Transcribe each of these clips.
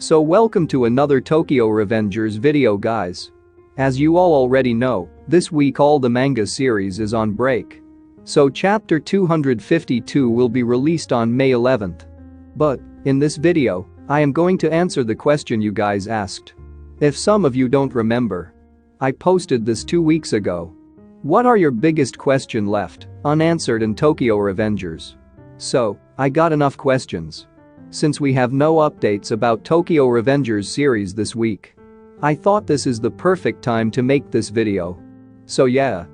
So welcome to another Tokyo Revengers video guys. As you all already know, this week all the manga series is on break. So chapter 252 will be released on May 11th. But, in this video, I am going to answer the question you guys asked. If some of you don't remember, I posted this 2 weeks ago. What are your biggest question left unanswered in Tokyo Revengers? So, I got enough questions. Since we have no updates about Tokyo Revengers series this week, I thought this is the perfect time to make this video. So yeah.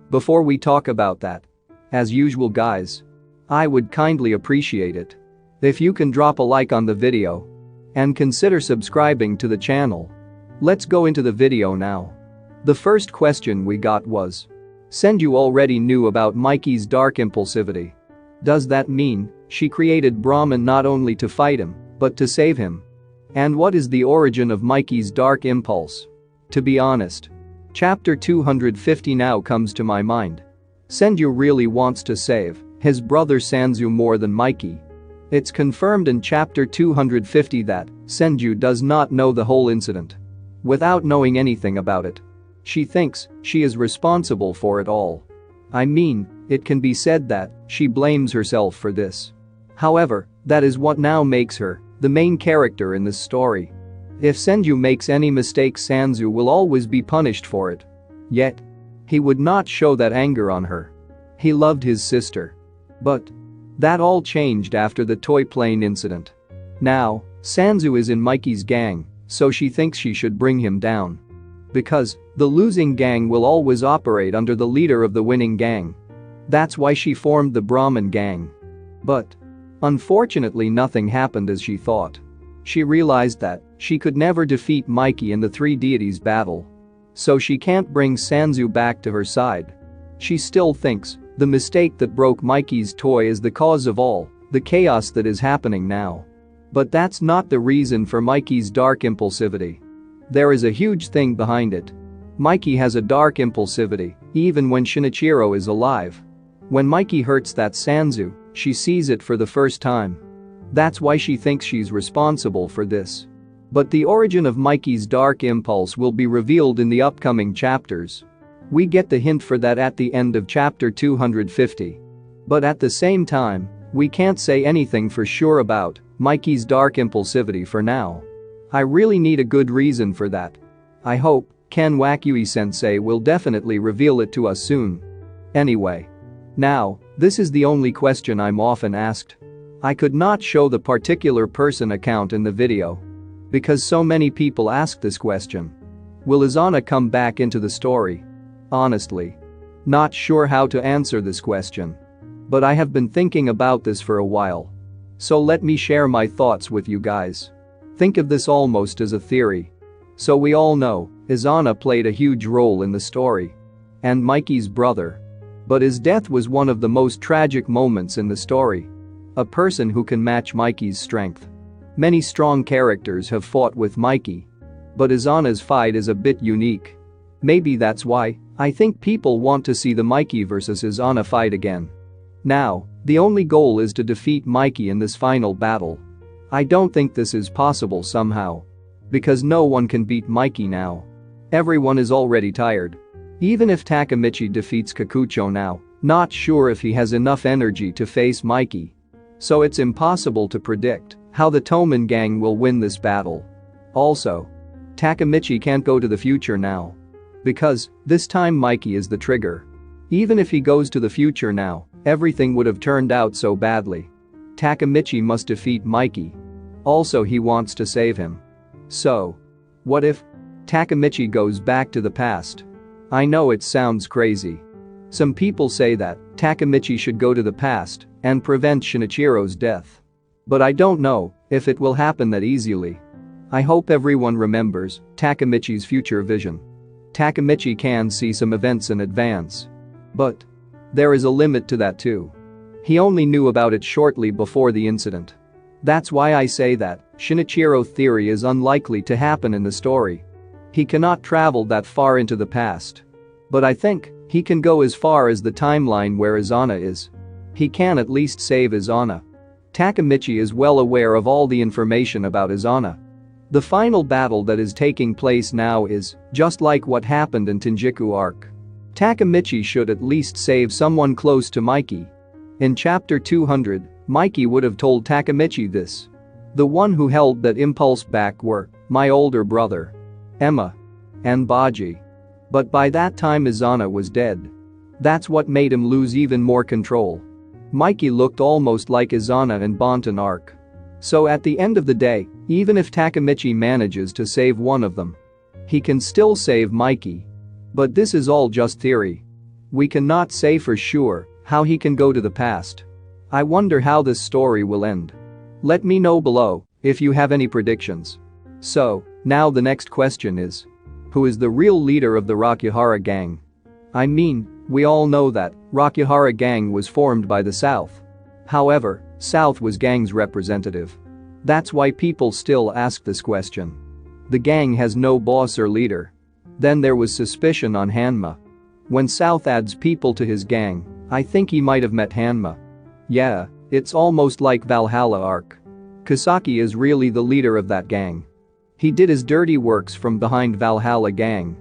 Before we talk about that, as usual guys, I would kindly appreciate it if you can drop a like on the video and consider subscribing to the channel. Let's go into the video now. The first question we got was, Senju already knew about Mikey's dark impulsivity. Does that mean she created Brahman not only to fight him, but to save him? And what is the origin of Mikey's dark impulse? To be honest, chapter 250 now comes to my mind. Senju really wants to save his brother Sanzu more than Mikey. It's confirmed in chapter 250 that Senju does not know the whole incident. Without knowing anything about it, she thinks she is responsible for it all. I mean, it can be said that she blames herself for this. However, that is what now makes her the main character in this story. If Senju makes any mistakes, Sanzu will always be punished for it. Yet, he would not show that anger on her. He loved his sister. But that all changed after the toy plane incident. Now, Sanzu is in Mikey's gang, so she thinks she should bring him down. Because the losing gang will always operate under the leader of the winning gang. That's why she formed the Brahman gang. But unfortunately, nothing happened as she thought. She realized that she could never defeat Mikey in the three deities battle. So she can't bring Sanzu back to her side. She still thinks the mistake that broke Mikey's toy is the cause of all the chaos that is happening now. But that's not the reason for Mikey's dark impulsivity. There is a huge thing behind it. Mikey has a dark impulsivity, even when Shinichiro is alive. When Mikey hurts that Sanzu, she sees it for the first time. That's why she thinks she's responsible for this. But the origin of Mikey's dark impulse will be revealed in the upcoming chapters. We get the hint for that at the end of chapter 250. But at the same time, we can't say anything for sure about Mikey's dark impulsivity for now. I really need a good reason for that. I hope Ken Wakui-sensei will definitely reveal it to us soon. Anyway. Now, this is the only question I'm often asked. I could not show the particular person account in the video. Because so many people ask this question. Will IZANA come back into the story? Honestly, not sure how to answer this question. But I have been thinking about this for a while. So let me share my thoughts with you guys. Think of this almost as a theory. So we all know, IZANA played a huge role in the story. And Mikey's brother. But his death was one of the most tragic moments in the story. A person who can match Mikey's strength. Many strong characters have fought with Mikey. But IZANA's fight is a bit unique. Maybe that's why I think people want to see the Mikey vs IZANA fight again. Now, the only goal is to defeat Mikey in this final battle. I don't think this is possible somehow. Because no one can beat Mikey now. Everyone is already tired. Even if Takemichi defeats Kikucho now, not sure if he has enough energy to face Mikey. So it's impossible to predict how the Toman gang will win this battle. Also, Takemichi can't go to the future now. Because this time Mikey is the trigger. Even if he goes to the future now, everything would have turned out so badly. Takemichi must defeat Mikey. Also, he wants to save him. So, what if Takemichi goes back to the past? I know it sounds crazy. Some people say that Takemichi should go to the past and prevent Shinichiro's death. But I don't know if it will happen that easily. I hope everyone remembers Takemichi's future vision. Takemichi can see some events in advance. But there is a limit to that too. He only knew about it shortly before the incident. That's why I say that Shinichiro theory is unlikely to happen in the story. He cannot travel that far into the past. But I think he can go as far as the timeline where IZANA is. He can at least save IZANA. Takemichi is well aware of all the information about IZANA. The final battle that is taking place now is just like what happened in Tenjiku arc. Takemichi should at least save someone close to Mikey. In chapter 200, Mikey would have told Takemichi this. The one who held that impulse back were my older brother, Emma, and Baji. But by that time IZANA was dead. That's what made him lose even more control. Mikey looked almost like IZANA in Bonton arc. So at the end of the day, even if Takemichi manages to save one of them, he can still save Mikey. But this is all just theory. We cannot say for sure how he can go to the past. I wonder how this story will end. Let me know below if you have any predictions. So, now the next question is, who is the real leader of the Rakihara gang? I mean, we all know that Rakihara gang was formed by the South. However, South was gang's representative. That's why people still ask this question. The gang has no boss or leader. Then there was suspicion on HANMA. When South adds people to his gang, I think he might have met HANMA. Yeah, it's almost like Valhalla arc. Kisaki is really the leader of that gang. He did his dirty works from behind Valhalla gang.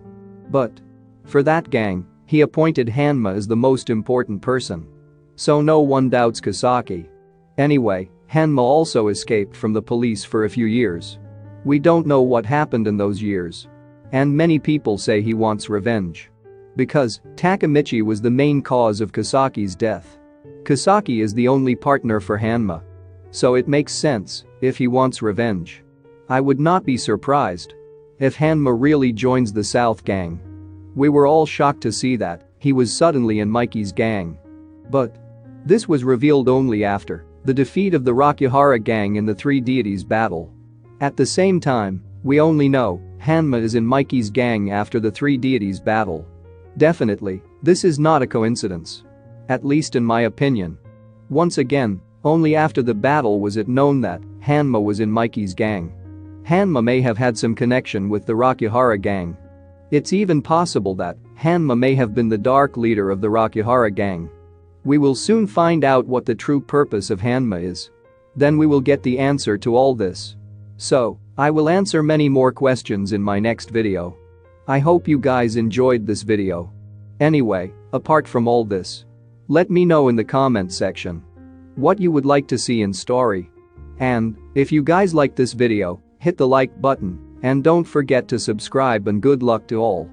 But for that gang, he appointed HANMA as the most important person. So no one doubts Kisaki. Anyway, HANMA also escaped from the police for a few years. We don't know what happened in those years. And many people say he wants revenge. Because Takemichi was the main cause of Kisaki's death. Kisaki is the only partner for HANMA. So it makes sense if he wants revenge. I would not be surprised if HANMA really joins the South gang. We were all shocked to see that he was suddenly in Mikey's gang. But this was revealed only after the defeat of the Rakihara gang in the Three Deities battle. At the same time, we only know HANMA is in Mikey's gang after the Three Deities battle. Definitely, this is not a coincidence. At least in my opinion. Once again, only after the battle was it known that HANMA was in Mikey's gang. HANMA may have had some connection with the Rakihara gang. It's even possible that HANMA may have been the dark leader of the Rakihara gang. We will soon find out what the true purpose of HANMA is. Then we will get the answer to all this. So, I will answer many more questions in my next video. I hope you guys enjoyed this video. Anyway, apart from all this, let me know in the comment section what you would like to see in story. And, if you guys like this video, hit the like button and don't forget to subscribe and good luck to all.